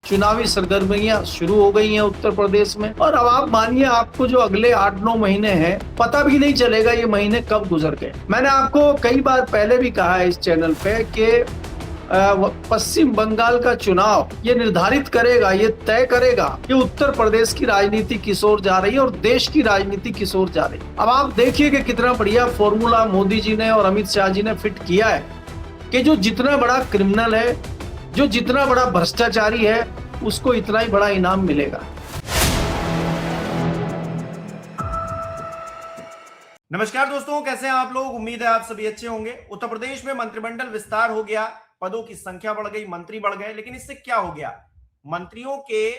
चुनावी सरगर्मियां शुरू हो गई हैं उत्तर प्रदेश में। और अब आप मानिए, आपको जो अगले 8-9 महीने हैं, पता भी नहीं चलेगा ये महीने कब गुजर गए। मैंने आपको कई बार पहले भी कहा है इस चैनल पे कि पश्चिम बंगाल का चुनाव ये निर्धारित करेगा, ये तय करेगा कि उत्तर प्रदेश की राजनीति किस ओर जा रही है और देश की राजनीति किस ओर जा रही है। अब आप देखिए कि कितना बढ़िया फॉर्मूला मोदी जी ने और अमित शाह जी ने फिट किया है कि जो जितना बड़ा क्रिमिनल है, जो जितना बड़ा भ्रष्टाचारी है, उसको इतना ही बड़ा इनाम मिलेगा। नमस्कार दोस्तों, कैसे हैं आप लोग। उम्मीद है आप सभी अच्छे होंगे। उत्तर प्रदेश में मंत्रिमंडल विस्तार हो गया, पदों की संख्या बढ़ गई, मंत्री बढ़ गए, लेकिन इससे क्या हो गया? मंत्रियों के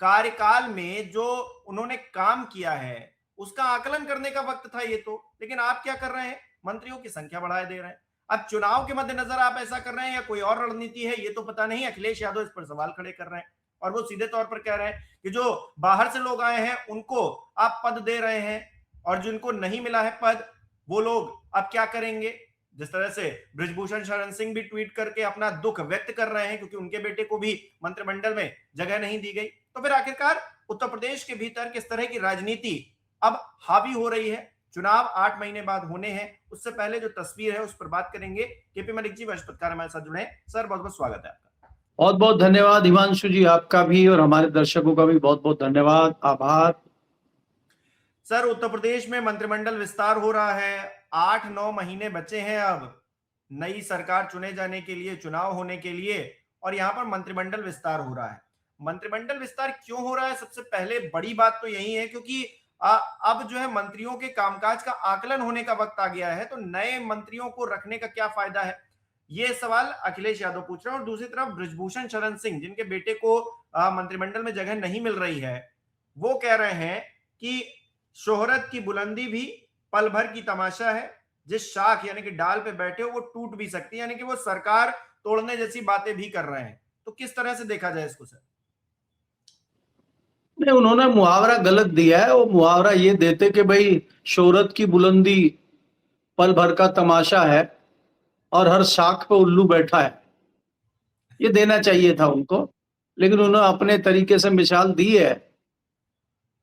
कार्यकाल में जो उन्होंने काम किया है उसका आकलन करने का वक्त था ये तो। लेकिन आप क्या कर रहे हैं? मंत्रियों की संख्या बढ़ा दे रहे हैं। अब चुनाव के मद्देनजर आप ऐसा कर रहे हैं या कोई और रणनीति है, ये तो पता नहीं। अखिलेश यादव इस पर सवाल खड़े कर रहे हैं और वो सीधे तौर पर कह रहे हैं कि जो बाहर से लोग आए हैं उनको आप पद दे रहे हैं और जिनको नहीं मिला है पद, वो लोग अब क्या करेंगे। जिस तरह से बृजभूषण शरण सिंह भी ट्वीट करके अपना दुख व्यक्त कर रहे हैं क्योंकि उनके बेटे को भी मंत्रिमंडल में जगह नहीं दी गई। तो फिर आखिरकार उत्तर प्रदेश के भीतर किस तरह की राजनीति अब हावी हो रही है? चुनाव 8 महीने बाद होने हैं, उससे पहले जो तस्वीर है उस पर बात करेंगे। केपी मलिक जी वरिष्ठ पत्रकार हमारे साथ जुड़े हैं। सर, बहुत बहुत स्वागत है आपका। बहुत बहुत धन्यवाद हिमांशु जी, आपका भी और हमारे दर्शकों का भी बहुत बहुत धन्यवाद, आभार। सर, उत्तर प्रदेश में मंत्रिमंडल विस्तार हो रहा है, 8-9 महीने बचे हैं अब नई सरकार चुने जाने के लिए, चुनाव होने के लिए, और यहां पर मंत्रिमंडल विस्तार हो रहा है। मंत्रिमंडल विस्तार क्यों हो रहा है? सबसे पहले बड़ी बात तो यही है क्योंकि अब जो है मंत्रियों के कामकाज का आकलन होने का वक्त आ गया है। तो नए मंत्रियों को रखने का क्या फायदा है, ये सवाल अखिलेश यादव पूछ रहे हैं। और दूसरी तरफ बृजभूषण शरण सिंह, जिनके बेटे को मंत्रिमंडल में जगह नहीं मिल रही है, वो कह रहे हैं कि शोहरत की बुलंदी भी पल भर की तमाशा है, जिस शाख यानी कि डाल पे बैठे हो वो टूट भी सकती है, यानी कि वो सरकार तोड़ने जैसी बातें भी कर रहे हैं। तो किस तरह से देखा जाए इसको सर? नहीं, उन्होंने मुहावरा गलत दिया है। वो मुहावरा ये देते कि भाई शोहरत की बुलंदी पल भर का तमाशा है और हर शाख पे उल्लू बैठा है, ये देना चाहिए था उनको। लेकिन उन्होंने अपने तरीके से मिसाल दी है।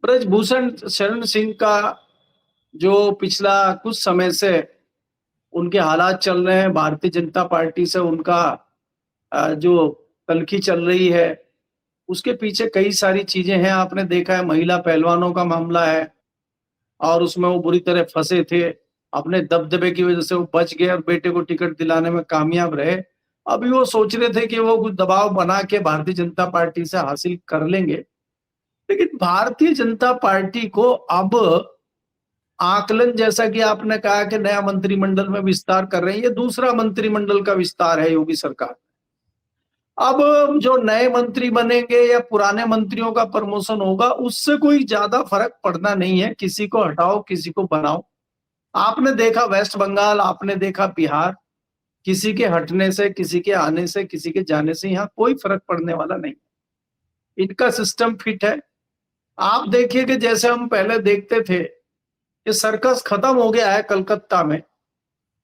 बृजभूषण शरण सिंह का जो पिछला कुछ समय से उनके हालात चल रहे हैं, भारतीय जनता पार्टी से उनका जो तल्खी चल रही है, उसके पीछे कई सारी चीजें हैं। आपने देखा है, महिला पहलवानों का मामला है और उसमें वो बुरी तरह फंसे थे। अपने दबदबे की वजह से वो बच गए और बेटे को टिकट दिलाने में कामयाब रहे। अभी वो सोच रहे थे कि वो कुछ दबाव बना के भारतीय जनता पार्टी से हासिल कर लेंगे। लेकिन भारतीय जनता पार्टी को अब आकलन, जैसा कि आपने कहा कि नया मंत्रिमंडल में विस्तार कर रहे हैं, ये दूसरा मंत्रिमंडल का विस्तार है योगी सरकार। अब जो नए मंत्री बनेंगे या पुराने मंत्रियों का प्रमोशन होगा, उससे कोई ज्यादा फर्क पड़ना नहीं है। किसी को हटाओ, किसी को बनाओ। आपने देखा वेस्ट बंगाल, आपने देखा बिहार, किसी के हटने से, किसी के आने से, किसी के जाने से यहाँ कोई फर्क पड़ने वाला नहीं। इनका सिस्टम फिट है। आप देखिए कि जैसे हम पहले देखते थे, ये सर्कस खत्म हो गया है कलकत्ता में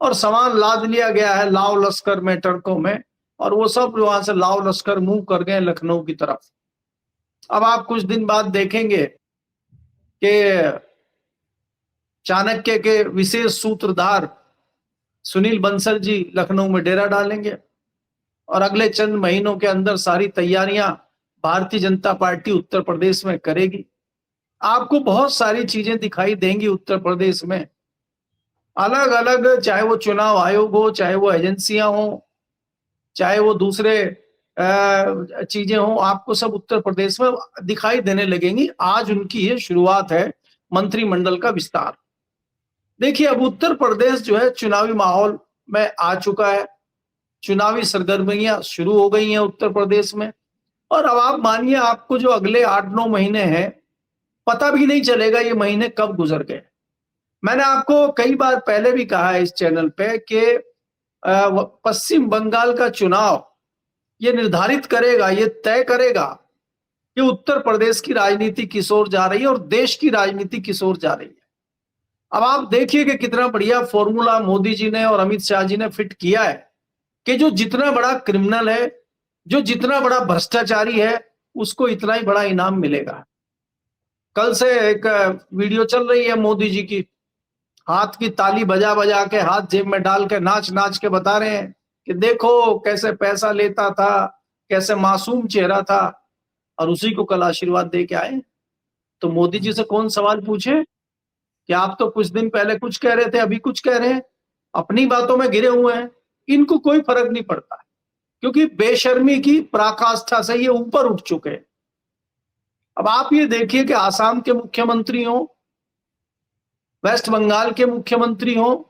और सामान लाद लिया गया है लाव लश्कर में, ट्रकों में, और वो सब वहां से लाव लश्कर मूव कर गए लखनऊ की तरफ। अब आप कुछ दिन बाद देखेंगे कि चाणक्य के विशेष सूत्रधार सुनील बंसल जी लखनऊ में डेरा डालेंगे और अगले चंद महीनों के अंदर सारी तैयारियां भारतीय जनता पार्टी उत्तर प्रदेश में करेगी। आपको बहुत सारी चीजें दिखाई देंगी उत्तर प्रदेश में, अलग अलग, चाहे वो चुनाव आयोग हो, चाहे वो एजेंसियां हो, चाहे वो दूसरे चीजें हो, आपको सब उत्तर प्रदेश में दिखाई देने लगेंगी। आज उनकी ये शुरुआत है मंत्रिमंडल का विस्तार। देखिए, अब उत्तर प्रदेश जो है चुनावी माहौल में आ चुका है, चुनावी सरगर्मियां शुरू हो गई हैं उत्तर प्रदेश में। और अब आप मानिए, आपको जो अगले 8-9 महीने हैं, पता भी नहीं चलेगा ये महीने कब गुजर गए। मैंने आपको कई बार पहले भी कहा है इस चैनल पे कि पश्चिम बंगाल का चुनाव ये निर्धारित करेगा, ये तय करेगा कि उत्तर प्रदेश की राजनीति किस ओर जा रही है और देश की राजनीति किस ओर जा रही है। अब आप देखिए कि कितना बढ़िया फॉर्मूला मोदी जी ने और अमित शाह जी ने फिट किया है कि जो जितना बड़ा क्रिमिनल है, जो जितना बड़ा भ्रष्टाचारी है, उसको इतना ही बड़ा इनाम मिलेगा। कल से एक वीडियो चल रही है मोदी जी की, हाथ की ताली बजा बजा के, हाथ जेब में डाल के, नाच नाच के बता रहे हैं कि देखो कैसे पैसा लेता था, कैसे मासूम चेहरा था, और उसी को कल आशीर्वाद दे के आए। तो मोदी जी से कौन सवाल पूछे कि आप तो कुछ दिन पहले कुछ कह रहे थे, अभी कुछ कह रहे हैं, अपनी बातों में गिरे हुए हैं। इनको कोई फर्क नहीं पड़ता, क्योंकि बेशर्मी की पराकाष्ठा से ये ऊपर उठ चुके हैं। अब आप ये देखिए कि आसाम के मुख्यमंत्री हो, वेस्ट बंगाल के मुख्यमंत्री हो,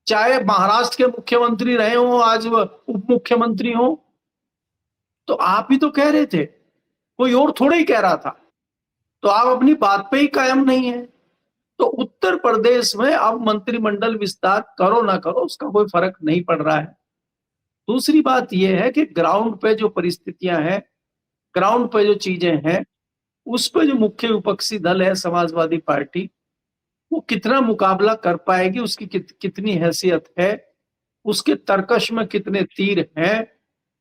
चाहे महाराष्ट्र के मुख्यमंत्री रहे हो, आज उप मुख्यमंत्री हो, तो आप ही तो कह रहे थे, कोई और थोड़ा ही कह रहा था। तो आप अपनी बात पे ही कायम नहीं है। तो उत्तर प्रदेश में अब मंत्रिमंडल विस्तार करो ना करो, उसका कोई फर्क नहीं पड़ रहा है। दूसरी बात यह है कि ग्राउंड पे जो परिस्थितियां हैं, ग्राउंड पे जो चीजें हैं, उस पर जो मुख्य विपक्षी दल है समाजवादी पार्टी, वो कितना मुकाबला कर पाएगी, उसकी कितनी हैसियत है, उसके तर्कश में कितने तीर हैं,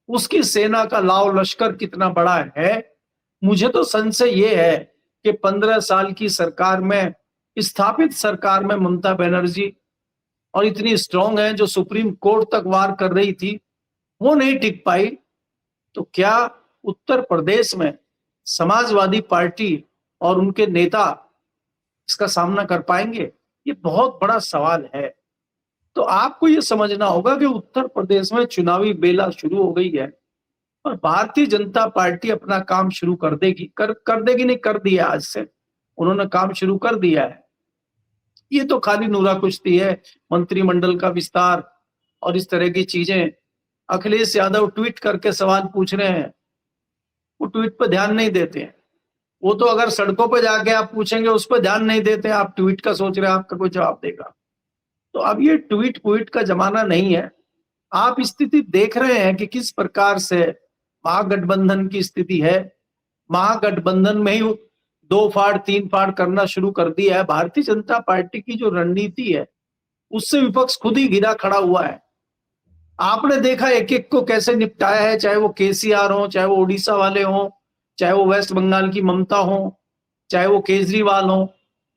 उसकी सेना का लाव लश्कर कितना बड़ा है। मुझे तो संशय ये है कि 15 साल की सरकार में, स्थापित सरकार में, ममता बनर्जी और इतनी स्ट्रांग है, जो सुप्रीम कोर्ट तक वार कर रही थी, वो नहीं टिक पाई। तो क्या उत्तर प्रदेश में समाजवादी पार्टी और उनके नेता इसका सामना कर पाएंगे? ये बहुत बड़ा सवाल है। तो आपको ये समझना होगा कि उत्तर प्रदेश में चुनावी बेला शुरू हो गई है, और भारतीय जनता पार्टी अपना काम शुरू कर देगी, कर देगी नहीं, कर दिया। आज से उन्होंने काम शुरू कर दिया है। ये तो खाली नूरा कुश्ती है, मंत्रिमंडल का विस्तार और इस तरह की चीजें। अखिलेश यादव ट्वीट करके सवाल पूछ रहे हैं, वो ट्वीट पर ध्यान नहीं देते हैं। वो तो अगर सड़कों पर जाके आप पूछेंगे, उस पर ध्यान नहीं देते, आप ट्वीट का सोच रहे हैं आपका कोई जवाब देगा। तो अब ये ट्वीट का जमाना नहीं है। आप स्थिति देख रहे हैं कि किस प्रकार से महागठबंधन की स्थिति है। महागठबंधन में ही 2 फाड़ 3 फाड़ करना शुरू कर दिया है। भारतीय जनता पार्टी की जो रणनीति है, उससे विपक्ष खुद ही घिरा खड़ा हुआ है। आपने देखा एक एक को कैसे निपटाया है, चाहे वो केसीआर हो, चाहे वो उड़ीसा वाले हो, चाहे वो वेस्ट बंगाल की ममता हो, चाहे वो केजरीवाल हो,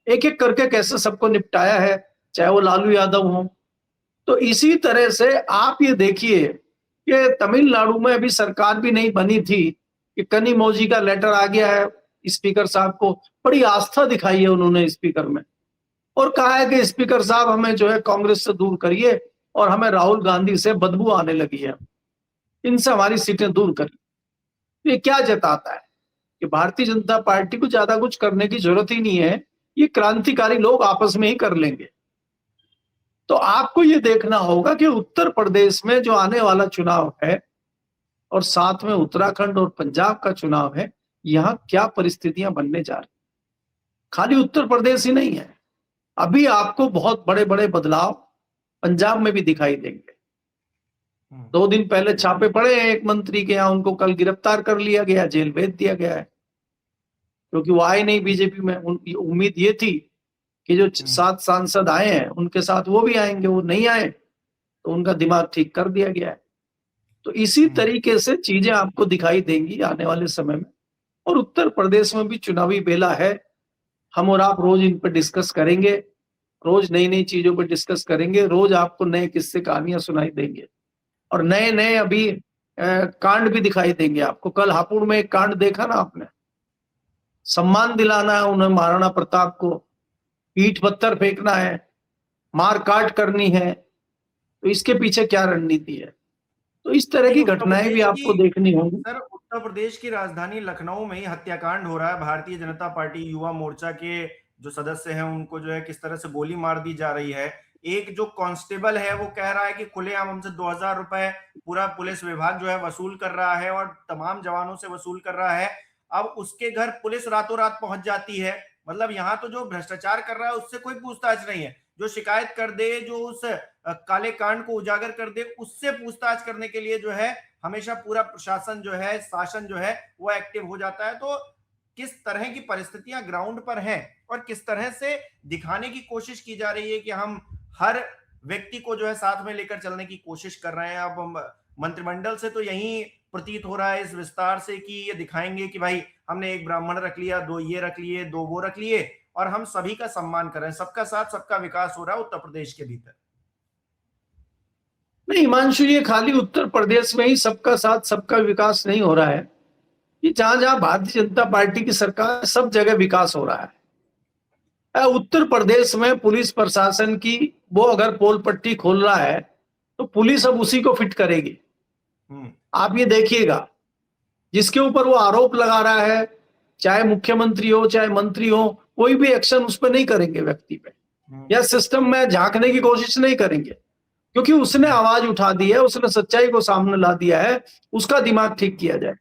एक एक करके कैसे सबको निपटाया है, चाहे वो लालू यादव हो। तो इसी तरह से आप ये देखिए कि तमिलनाडु में अभी सरकार भी नहीं बनी थी कि कनिमोझी का लेटर आ गया है स्पीकर साहब को। बड़ी आस्था दिखाई है उन्होंने स्पीकर में, और कहा है कि स्पीकर साहब हमें जो है कांग्रेस से दूर करिए, और हमें राहुल गांधी से बदबू आने लगी है, इनसे हमारी सीटें दूर करिए। ये क्या जताता है कि भारतीय जनता पार्टी को ज्यादा कुछ करने की जरूरत ही नहीं है, ये क्रांतिकारी लोग आपस में ही कर लेंगे। तो आपको ये देखना होगा कि उत्तर प्रदेश में जो आने वाला चुनाव है, और साथ में उत्तराखंड और पंजाब का चुनाव है, यहां क्या परिस्थितियां बनने जा रही। खाली उत्तर प्रदेश ही नहीं है, अभी आपको बहुत बड़े बड़े बदलाव पंजाब में भी दिखाई देंगे। 2 दिन पहले छापे पड़े हैं एक मंत्री के यहाँ, उनको कल गिरफ्तार कर लिया गया, जेल भेज दिया गया है, क्योंकि वो आए नहीं बीजेपी में। उम्मीद ये थी कि जो 7 सांसद आए हैं उनके साथ वो भी आएंगे, वो नहीं आए तो उनका दिमाग ठीक कर दिया गया है। तो इसी तरीके से चीजें आपको दिखाई देंगी आने वाले समय में। और उत्तर प्रदेश में भी चुनावी बेला है, हम और आप रोज इन पर डिस्कस करेंगे, रोज नई नई चीजों पर डिस्कस करेंगे, रोज आपको नए किस्से कहानियां सुनाई देंगे, और नए नए अभी कांड भी दिखाई देंगे आपको। कल हापुड़ में एक कांड देखा ना आपने, सम्मान दिलाना है उन्हें महाराणा प्रताप को, ईंट पत्थर फेंकना है, मार काट करनी है, तो इसके पीछे क्या रणनीति है। तो इस तरह की घटनाएं भी आपको देखनी होंगी। सर, उत्तर प्रदेश की राजधानी लखनऊ में ही हत्याकांड हो रहा है। भारतीय जनता पार्टी युवा मोर्चा के जो सदस्य हैं उनको जो है किस तरह से गोली मार दी जा रही है। एक जो कांस्टेबल है वो कह रहा है कि खुलेआम हमसे 2000 रुपए पूरा पुलिस विभाग जो है वसूल कर रहा है, और तमाम जवानों से वसूल कर रहा है। अब उसके घर पुलिस रातों रात पहुंच जाती है। मतलब यहाँ तो जो भ्रष्टाचार कर रहा है उससे कोई पूछताछ नहीं है, जो शिकायत कर दे, जो उस काले कांड को उजागर कर दे, उससे पूछताछ करने के लिए जो है हमेशा पूरा प्रशासन जो है, शासन जो है वो एक्टिव हो जाता है। तो किस तरह की परिस्थितियां ग्राउंड पर हैं, और किस तरह से दिखाने की कोशिश की जा रही है कि हम हर व्यक्ति को जो है साथ में लेकर चलने की कोशिश कर रहे हैं। अब मंत्रिमंडल से तो यही प्रतीत हो रहा है इस विस्तार से कि ये दिखाएंगे कि भाई हमने एक ब्राह्मण रख लिया, दो ये रख लिए, दो वो रख लिए और हम सभी का सम्मान कर रहे हैं, सबका साथ सबका विकास हो रहा है उत्तर प्रदेश के भीतर? नहीं हिमांशु, ये खाली उत्तर प्रदेश में ही सबका साथ सबका विकास नहीं हो रहा है। ये जहां जहां भारतीय जनता पार्टी की सरकार है, सब जगह विकास हो रहा है। उत्तर प्रदेश में पुलिस प्रशासन की, वो अगर पोल पट्टी खोल रहा है तो पुलिस अब उसी को फिट करेगी। आप ये देखिएगा, जिसके ऊपर वो आरोप लगा रहा है, चाहे मुख्यमंत्री हो चाहे मंत्री हो, कोई भी एक्शन उस पर नहीं करेंगे व्यक्ति पे, या सिस्टम में झांकने की कोशिश नहीं करेंगे, क्योंकि उसने आवाज उठा दी है, उसने सच्चाई को सामने ला दिया है, उसका दिमाग ठीक किया जाए।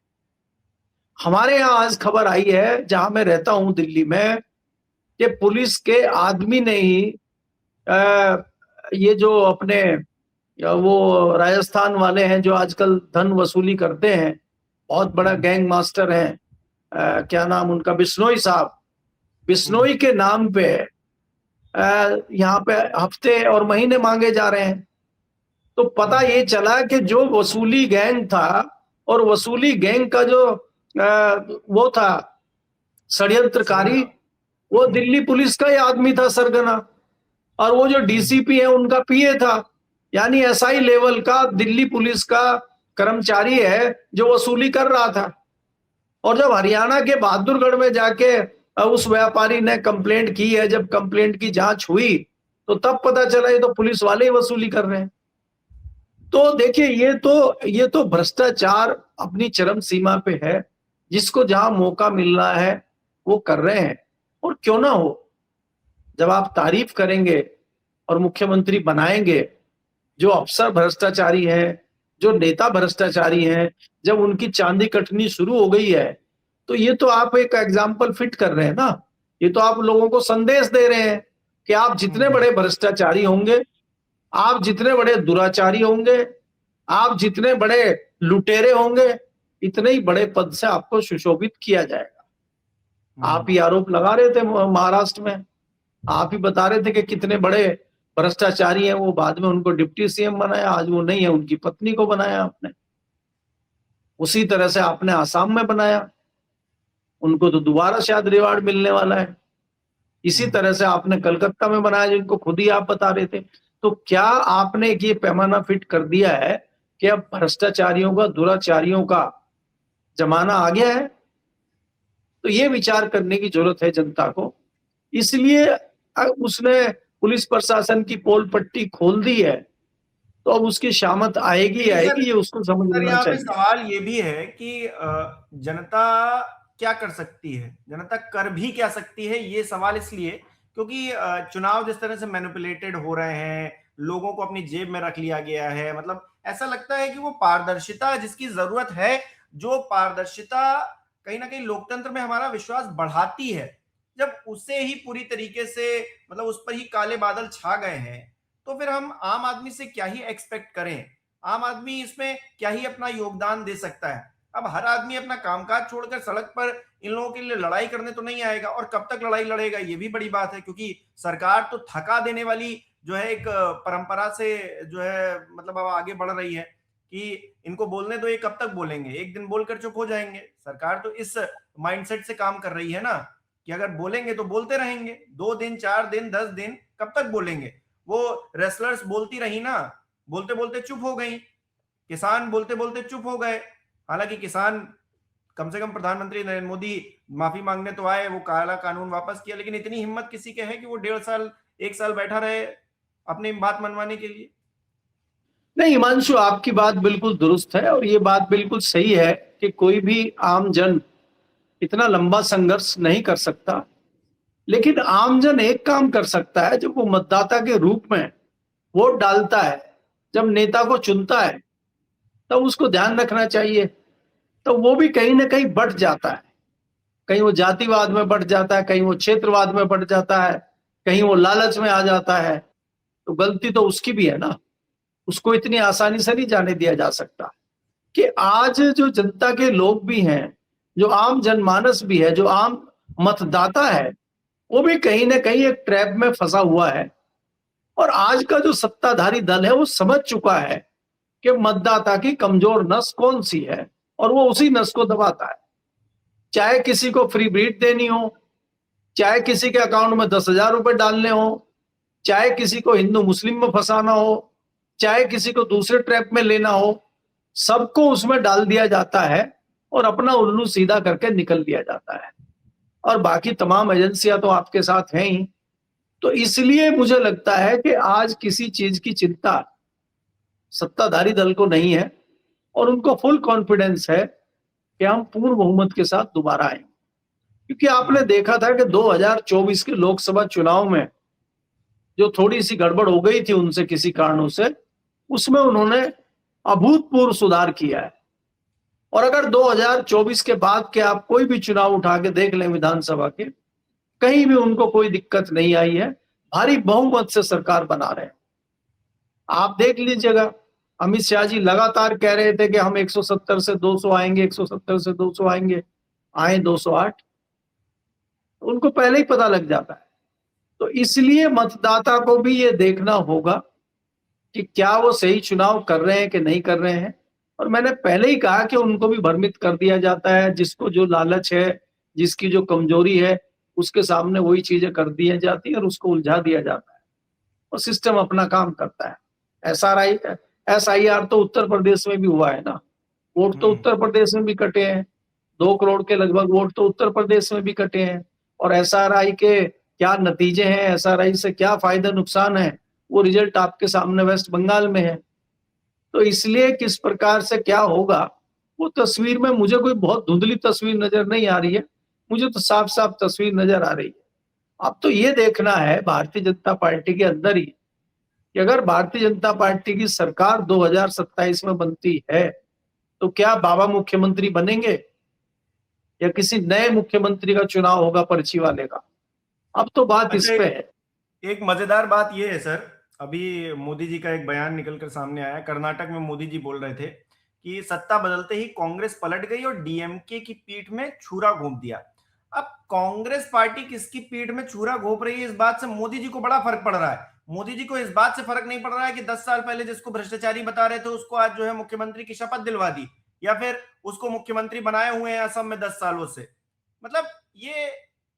हमारे यहाँ आज खबर आई है, जहां मैं रहता हूं दिल्ली में, कि पुलिस के आदमी ने ही ये जो अपने वो राजस्थान वाले हैं जो आजकल धन वसूली करते हैं, बहुत बड़ा गैंग मास्टर है, क्या नाम उनका, बिश्नोई साहब, बिश्नोई के नाम पे यहाँ पे हफ्ते और महीने मांगे जा रहे हैं। तो पता ये चला कि जो वसूली गैंग था, और वसूली गैंग का जो वो था षड्यंत्रकारी, वो दिल्ली पुलिस का ही आदमी था, सरगना, और वो जो डीसीपी है उनका पीए था। यानी एसआई लेवल का दिल्ली पुलिस का कर्मचारी है जो वसूली कर रहा था। और जब हरियाणा के बहादुरगढ़ में जाके उस व्यापारी ने कंप्लेंट की है, जब कंप्लेंट की जांच हुई तो तब पता चला ये तो पुलिस वाले ही वसूली कर रहे हैं। तो देखिए, ये तो भ्रष्टाचार अपनी चरम सीमा पे है। जिसको जहां मौका मिल रहा है वो कर रहे हैं, और क्यों ना हो। जब आप तारीफ करेंगे और मुख्यमंत्री बनाएंगे जो अफसर भ्रष्टाचारी हैं, जो नेता भ्रष्टाचारी हैं, जब उनकी चांदी कटनी शुरू हो गई है, तो ये तो आप एक एग्जाम्पल फिट कर रहे हैं ना। ये तो आप लोगों को संदेश दे रहे हैं कि आप जितने बड़े भ्रष्टाचारी होंगे, आप जितने बड़े दुराचारी होंगे, आप जितने बड़े लुटेरे होंगे, इतने ही बड़े पद से आपको सुशोभित किया जाएगा। आप ही आरोप लगा रहे थे महाराष्ट्र में, आप ही बता रहे थे कि कितने बड़े भ्रष्टाचारी हैं वो, बाद में उनको डिप्टी सीएम बनाया, आज वो नहीं है, उनकी पत्नी को बनाया आपने। उसी तरह से आपने आसाम में बनाया, उनको तो दोबारा शायद रिवार्ड मिलने वाला है। इसी तरह से आपने कलकत्ता में बनाया, जिनको खुद ही आप बता रहे थे। तो क्या आपने ये पैमाना फिट कर दिया है कि अब भ्रष्टाचारियों का, दुराचारियों का जमाना आ गया है? तो ये विचार करने की जरूरत है जनता को। इसलिए उसने पुलिस प्रशासन की पोल पट्टी खोल दी है, तो अब उसकी शामत आएगी ये उसको समझ लेना यहाँ पे चाहिए। सवाल ये भी है कि जनता क्या कर सकती है, जनता कर भी क्या सकती है, ये सवाल इसलिए क्योंकि चुनाव जिस तरह से मैनिपुलेटेड हो रहे हैं, लोगों को अपनी जेब में रख लिया गया है। मतलब ऐसा लगता है कि वो पारदर्शिता जिसकी जरूरत है, जो पारदर्शिता कहीं ना कहीं लोकतंत्र में हमारा विश्वास बढ़ाती है, जब उसे ही पूरी तरीके से, मतलब उस पर ही काले बादल छा गए हैं, तो फिर हम आम आदमी से क्या ही एक्सपेक्ट करें? आम आदमी इसमें क्या ही अपना योगदान दे सकता है? अब हर आदमी अपना कामकाज छोड़कर सड़क पर इन लोगों के लिए लड़ाई करने तो नहीं आएगा, और कब तक लड़ाई लड़ेगा ये भी बड़ी बात है, क्योंकि सरकार तो थका देने वाली जो है एक परंपरा से जो है मतलब अब आगे बढ़ रही है कि इनको बोलने दो, ये कब तक बोलेंगे, एक दिन बोलकर चुप हो जाएंगे। सरकार तो इस माइंडसेट से काम कर रही है ना कि अगर बोलेंगे तो बोलते रहेंगे, 2 दिन 4 दिन 10 दिन कब तक बोलेंगे? वो रेसलर्स बोलती रही ना, बोलते बोलते चुप हो गई, किसान बोलते बोलते चुप हो गए। हालांकि किसान, कम से कम प्रधानमंत्री नरेंद्र मोदी माफी मांगने तो आए, वो काला कानून वापस किया, लेकिन इतनी हिम्मत किसी के है कि वो 1.5 साल 1 साल बैठा रहे अपनी बात मनवाने के लिए? नहीं हिमांशु, आपकी बात बिल्कुल दुरुस्त है, और ये बात बिल्कुल सही है कि कोई भी आम जन इतना लंबा संघर्ष नहीं कर सकता। लेकिन आमजन एक काम कर सकता है, जब वो मतदाता के रूप में वोट डालता है, जब नेता को चुनता है, तब उसको ध्यान रखना चाहिए। तो वो भी कहीं ना कहीं बढ़ जाता है, कहीं वो जातिवाद में बढ़ जाता है, कहीं वो क्षेत्रवाद में बढ़ जाता है, कहीं वो लालच में आ जाता है। तो गलती तो उसकी भी है ना, उसको इतनी आसानी से नहीं जाने दिया जा सकता। कि आज जो जनता के लोग भी हैं, जो आम जनमानस भी है, जो आम मतदाता है, वो भी कहीं ना कहीं एक ट्रैप में फंसा हुआ है। और आज का जो सत्ताधारी दल है वो समझ चुका है कि मतदाता की कमजोर नस कौन सी है, और वो उसी नस को दबाता है। चाहे किसी को फ्री ब्रीड देनी हो, चाहे किसी के अकाउंट में 10,000 रुपए डालने हो, चाहे किसी को हिंदू मुस्लिम में फंसाना हो, चाहे किसी को दूसरे ट्रैप में लेना हो, सबको उसमें डाल दिया जाता है और अपना उल्लू सीधा करके निकल दिया जाता है। और बाकी तमाम एजेंसियां तो आपके साथ हैं ही। तो इसलिए मुझे लगता है कि आज किसी चीज की चिंता सत्ताधारी दल को नहीं है और उनको फुल कॉन्फिडेंस है कि हम पूर्ण बहुमत के साथ दोबारा आएंगे। क्योंकि आपने देखा था कि 2024 के लोकसभा चुनाव में जो थोड़ी सी गड़बड़ हो गई थी उनसे किसी कारणों से, उसमें उन्होंने अभूतपूर्व सुधार किया है। और अगर 2024 के बाद के आप कोई भी चुनाव उठा के देख लें विधानसभा के, कहीं भी उनको कोई दिक्कत नहीं आई है, भारी बहुमत से सरकार बना रहे हैं। आप देख लीजिएगा, अमित शाह जी लगातार कह रहे थे कि हम 170 से 200 आएंगे, 170 से 200 आएंगे, आए 208। उनको पहले ही पता लग जाता है। तो इसलिए मतदाता को भी ये देखना होगा कि क्या वो सही चुनाव कर रहे हैं कि नहीं कर रहे हैं। और मैंने पहले ही कहा कि उनको भी भ्रमित कर दिया जाता है। जिसको जो लालच है, जिसकी जो कमजोरी है, उसके सामने वही चीजें कर दी जाती है और उसको उलझा दिया जाता है और सिस्टम अपना काम करता है। SIR तो उत्तर प्रदेश में भी हुआ है ना, वोट तो उत्तर प्रदेश में भी कटे हैं, 2 करोड़ के लगभग वोट तो उत्तर प्रदेश में भी कटे हैं। और SRI के क्या नतीजे हैं, SRI से क्या फायदा नुकसान है, वो रिजल्ट आपके सामने वेस्ट बंगाल में है। तो इसलिए किस प्रकार से क्या होगा, वो तस्वीर में मुझे कोई बहुत धुंधली तस्वीर नजर नहीं आ रही है, मुझे तो साफ साफ तस्वीर नजर आ रही है। अब तो ये देखना है भारतीय जनता पार्टी के अंदर ही कि अगर भारतीय जनता पार्टी की सरकार 2027 में बनती है तो क्या बाबा मुख्यमंत्री बनेंगे या किसी नए मुख्यमंत्री का चुनाव होगा पर्ची वाले का। अब तो बात इस पे है। एक मजेदार बात ये है सर, अभी मोदी जी का एक बयान निकलकर सामने आया। कर्नाटक में मोदी जी बोल रहे थे कि सत्ता बदलते ही कांग्रेस पलट गई और डीएमके की पीठ में छुरा घोंप दिया। अब कांग्रेस पार्टी किसकी पीठ में छुरा घोंप रही है, इस बात से मोदी जी को बड़ा फर्क पड़ रहा है। मोदी जी को इस बात से फर्क नहीं पड़ रहा है कि 10 साल पहले जिसको भ्रष्टाचारी बता रहे थे उसको आज जो है मुख्यमंत्री की शपथ दिलवा दी, या फिर उसको मुख्यमंत्री बनाए हुए हैं असम में 10 सालों से। मतलब ये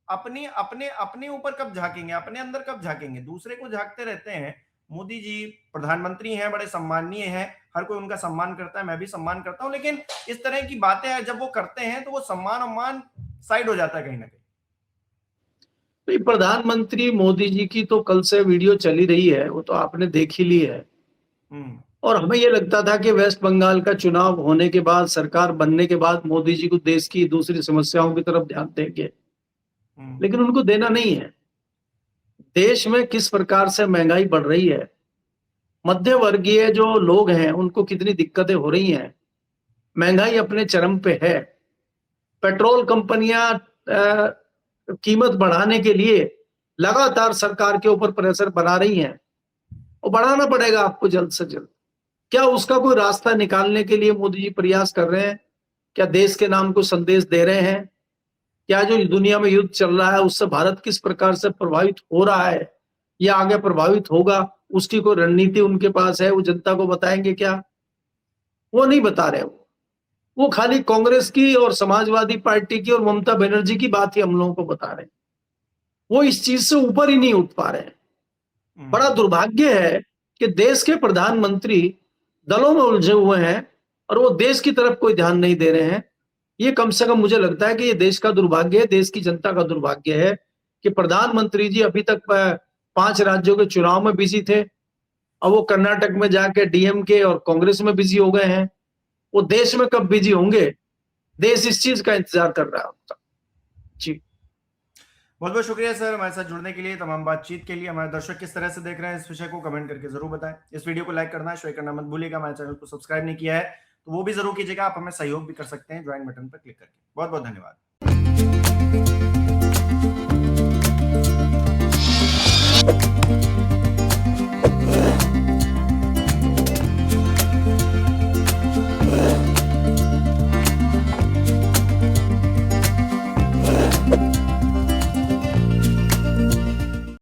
अपने अपने अपने ऊपर कब झांकेंगे, अपने अंदर कब झांकेंगे, दूसरे को झांकते रहते हैं। मोदी जी प्रधानमंत्री हैं, बड़े सम्माननीय हैं, हर कोई उनका सम्मान करता है, मैं भी सम्मान करता हूं, लेकिन इस तरह की बातें जब वो करते हैं तो वो सम्मान साइड हो जाता है कहीं ना कहीं। प्रधानमंत्री मोदी जी की तो कल से वीडियो चली रही है, वो तो आपने देख ही ली है। और हमें ये लगता था कि वेस्ट बंगाल का चुनाव होने के बाद, सरकार बनने के बाद मोदी जी को देश की दूसरी समस्याओं की तरफ ध्यान देंगे, लेकिन उनको देना नहीं है। देश में किस प्रकार से महंगाई बढ़ रही है, मध्य वर्गीय जो लोग हैं उनको कितनी दिक्कतें हो रही हैं, महंगाई अपने चरम पे है। पेट्रोल कंपनियां कीमत बढ़ाने के लिए लगातार सरकार के ऊपर प्रेशर बना रही हैं और बढ़ाना पड़ेगा आपको जल्द से जल्द। क्या उसका कोई रास्ता निकालने के लिए मोदी जी प्रयास कर रहे हैं? क्या देश के नाम को संदेश दे रहे हैं? क्या जो दुनिया में युद्ध चल रहा है उससे भारत किस प्रकार से प्रभावित हो रहा है या आगे प्रभावित होगा, उसकी कोई रणनीति उनके पास है? वो जनता को बताएंगे क्या? वो नहीं बता रहे। वो खाली कांग्रेस की और समाजवादी पार्टी की और ममता बनर्जी की बात ही हम लोगों को बता रहे हैं। वो इस चीज से ऊपर ही नहीं उठ पा रहे हैं। बड़ा दुर्भाग्य है कि देश के प्रधानमंत्री दलों में उलझे हुए हैं और वो देश की तरफ कोई ध्यान नहीं दे रहे हैं। ये कम से कम मुझे लगता है कि ये देश का दुर्भाग्य है, देश की जनता का दुर्भाग्य है कि प्रधानमंत्री जी अभी तक 5 राज्यों के चुनाव में बिजी थे, अब वो कर्नाटक में जाके डीएमके और कांग्रेस में बिजी हो गए हैं। वो देश में कब बिजी होंगे, देश इस चीज का इंतजार कर रहा है। जी बहुत बहुत शुक्रिया सर हमारे साथ जुड़ने के लिए, तमाम बातचीत के लिए। हमारे दर्शक किस तरह से देख रहे हैं इस विषय को कमेंट करके जरूर बताएं। इस वीडियो को लाइक करना, शेयर करना मत भूलिएगा। हमारे चैनल को सब्सक्राइब नहीं किया है तो वो भी जरूर कीजिएगा। आप हमें सहयोग भी कर सकते हैं ज्वाइन बटन पर क्लिक करके। बहुत बहुत धन्यवाद।